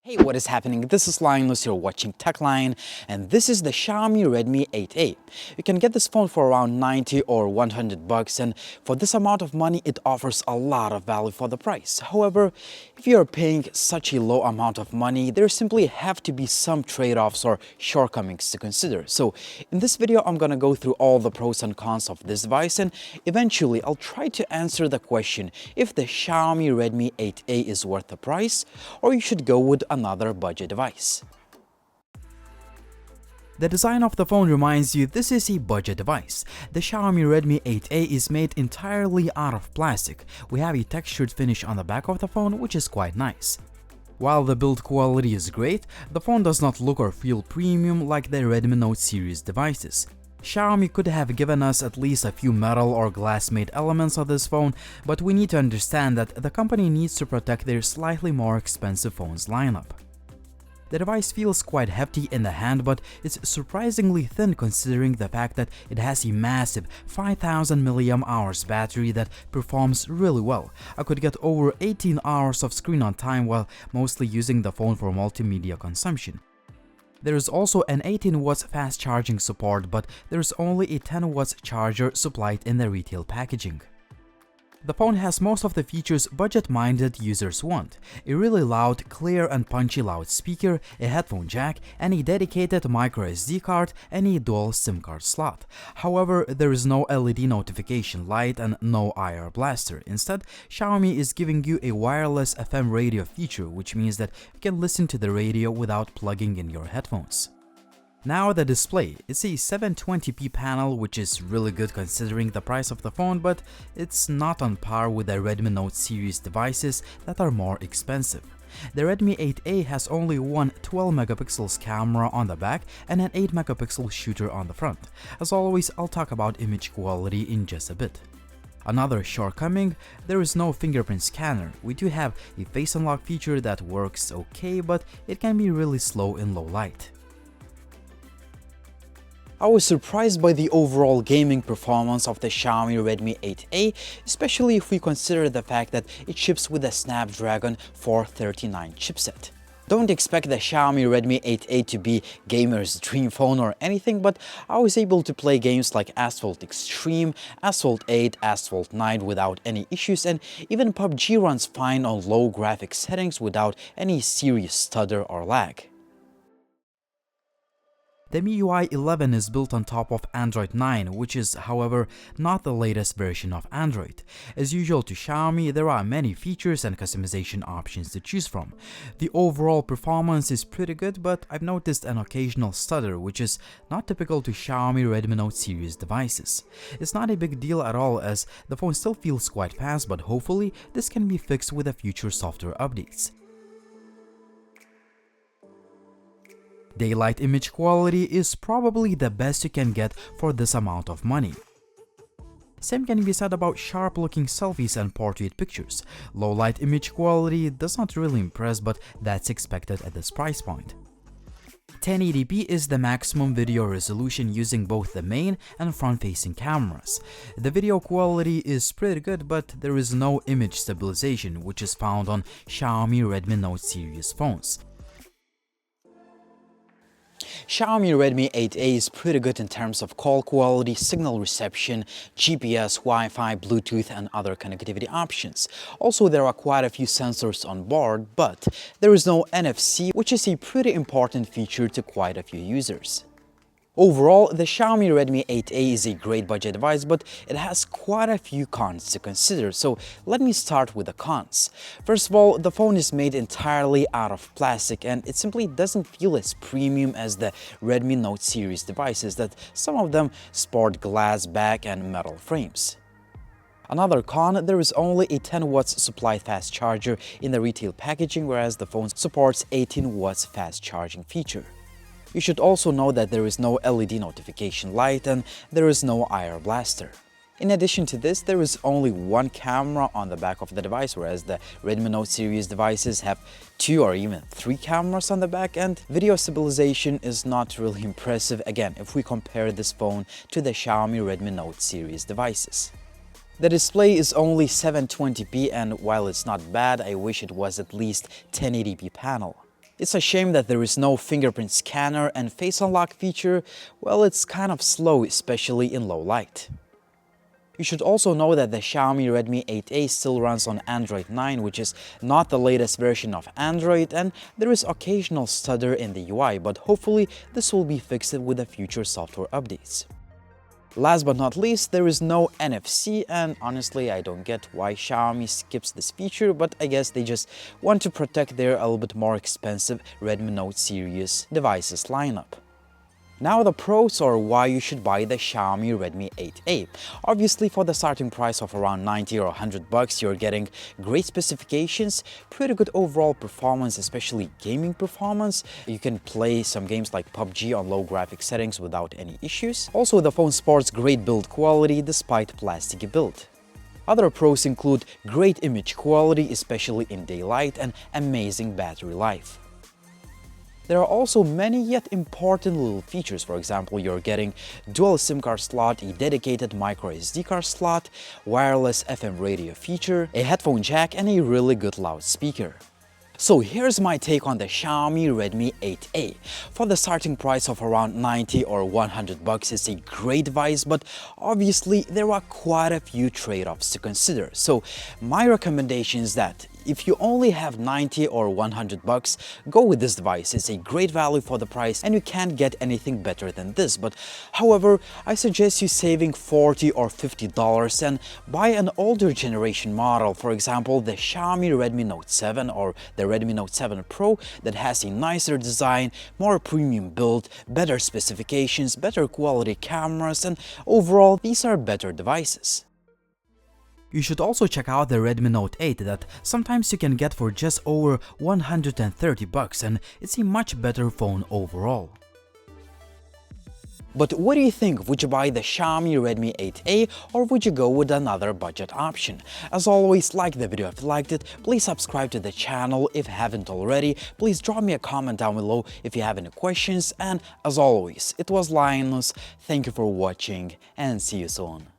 Hey, what is happening? This is Linus, you're watching TechLine, and this is the Xiaomi Redmi 8A. You can get this phone for around 90 or 100 bucks, and for this amount of money, it offers a lot of value for the price. However, if you're paying such a low amount of money, there simply have to be some trade-offs or shortcomings to consider. So in this video, I'm gonna go through all the pros and cons of this device, and eventually I'll try to answer the question if the Xiaomi Redmi 8A is worth the price, or you should go with another budget device. The design of the phone reminds you this is a budget device. The Xiaomi Redmi 8A is made entirely out of plastic. We have a textured finish on the back of the phone, which is quite nice. While the build quality is great, the phone does not look or feel premium like the Redmi Note series devices. Xiaomi could have given us at least a few metal or glass-made elements of this phone, but we need to understand that the company needs to protect their slightly more expensive phones lineup. The device feels quite hefty in the hand, but it's surprisingly thin considering the fact that it has a massive 5000 mAh battery that performs really well. I could get over 18 hours of screen on time while mostly using the phone for multimedia consumption. There is also an 18 watts fast charging support, but there is only a 10 watts charger supplied in the retail packaging. The phone has most of the features budget-minded users want: a really loud, clear and punchy loudspeaker, a headphone jack, and a dedicated microSD card and a dual SIM card slot. However, there is no LED notification light and no IR blaster. Instead, Xiaomi is giving you a wireless FM radio feature, which means that you can listen to the radio without plugging in your headphones. Now the display. It's a 720p panel, which is really good considering the price of the phone, but it's not on par with the Redmi Note series devices that are more expensive. The Redmi 8A has only one 12 megapixels camera on the back and an 8 megapixel shooter on the front. As always, I'll talk about image quality in just a bit. Another shortcoming, there is no fingerprint scanner. We do have a face unlock feature that works okay, but it can be really slow in low light. I was surprised by the overall gaming performance of the Xiaomi Redmi 8A, especially if we consider the fact that it ships with a Snapdragon 439 chipset. Don't expect the Xiaomi Redmi 8A to be gamer's dream phone or anything, but I was able to play games like Asphalt Extreme, Asphalt 8, Asphalt 9 without any issues, and even PUBG runs fine on low graphics settings without any serious stutter or lag. The MIUI 11 is built on top of Android 9, which is, however, not the latest version of Android. As usual to Xiaomi, there are many features and customization options to choose from. The overall performance is pretty good, but I've noticed an occasional stutter, which is not typical to Xiaomi Redmi Note series devices. It's not a big deal at all, as the phone still feels quite fast, but hopefully this can be fixed with the future software updates. Daylight image quality is probably the best you can get for this amount of money. Same can be said about sharp-looking selfies and portrait pictures. Low-light image quality does not really impress, but that's expected at this price point. 1080p is the maximum video resolution using both the main and front-facing cameras. The video quality is pretty good, but there is no image stabilization, which is found on Xiaomi Redmi Note series phones. Xiaomi Redmi 8A is pretty good in terms of call quality, signal reception, GPS, Wi-Fi, Bluetooth, and other connectivity options. Also, there are quite a few sensors on board, but there is no NFC, which is a pretty important feature to quite a few users. Overall, the Xiaomi Redmi 8A is a great budget device, but it has quite a few cons to consider, so let me start with the cons. First of all, the phone is made entirely out of plastic, and it simply doesn't feel as premium as the Redmi Note series devices that some of them sport glass back and metal frames. Another con, there is only a 10 watts supplied fast charger in the retail packaging, whereas the phone supports 18 watts fast charging feature. You should also know that there is no LED notification light and there is no IR blaster. In addition to this, there is only one camera on the back of the device, whereas the Redmi Note series devices have 2 or even 3 cameras on the back, and video stabilization is not really impressive, again, if we compare this phone to the Xiaomi Redmi Note series devices. The display is only 720p, and while it's not bad, I wish it was at least 1080p panel. It's a shame that there is no fingerprint scanner and face unlock feature. Well, it's kind of slow, especially in low light. You should also know that the Xiaomi Redmi 8A still runs on Android 9, which is not the latest version of Android, and there is occasional stutter in the UI, but hopefully this will be fixed with the future software updates. Last but not least, there is no NFC, and honestly I don't get why Xiaomi skips this feature, but I guess they just want to protect their a little bit more expensive Redmi Note series devices lineup. Now the pros are why you should buy the Xiaomi Redmi 8A. Obviously, for the starting price of around 90 or 100 bucks, you're getting great specifications, pretty good overall performance, especially gaming performance. You can play some games like PUBG on low graphic settings without any issues. Also, the phone sports great build quality despite plasticky build. Other pros include great image quality, especially in daylight, and amazing battery life. There are also many yet important little features. For example, you're getting dual SIM card slot, a dedicated micro SD card slot, wireless FM radio feature, a headphone jack, and a really good loudspeaker. So here's my take on the Xiaomi Redmi 8A. For the starting price of around 90 or 100 bucks, it's a great device, but obviously there are quite a few trade-offs to consider. So my recommendation is that if you only have 90 or 100 bucks, go with this device. It's a great value for the price and you can't get anything better than this. But however, I suggest you saving $40 or $50 and buy an older generation model, for example the Xiaomi Redmi Note 7 or the Redmi Note 7 Pro, that has a nicer design, more premium build, better specifications, better quality cameras, and overall these are better devices. You should also check out the Redmi Note 8 that sometimes you can get for just over 130 bucks, and it's a much better phone overall. But what do you think? Would you buy the Xiaomi Redmi 8A or would you go with another budget option? As always, like the video if you liked it, please subscribe to the channel if you haven't already, please drop me a comment down below if you have any questions, and as always, it was Linus, thank you for watching and see you soon.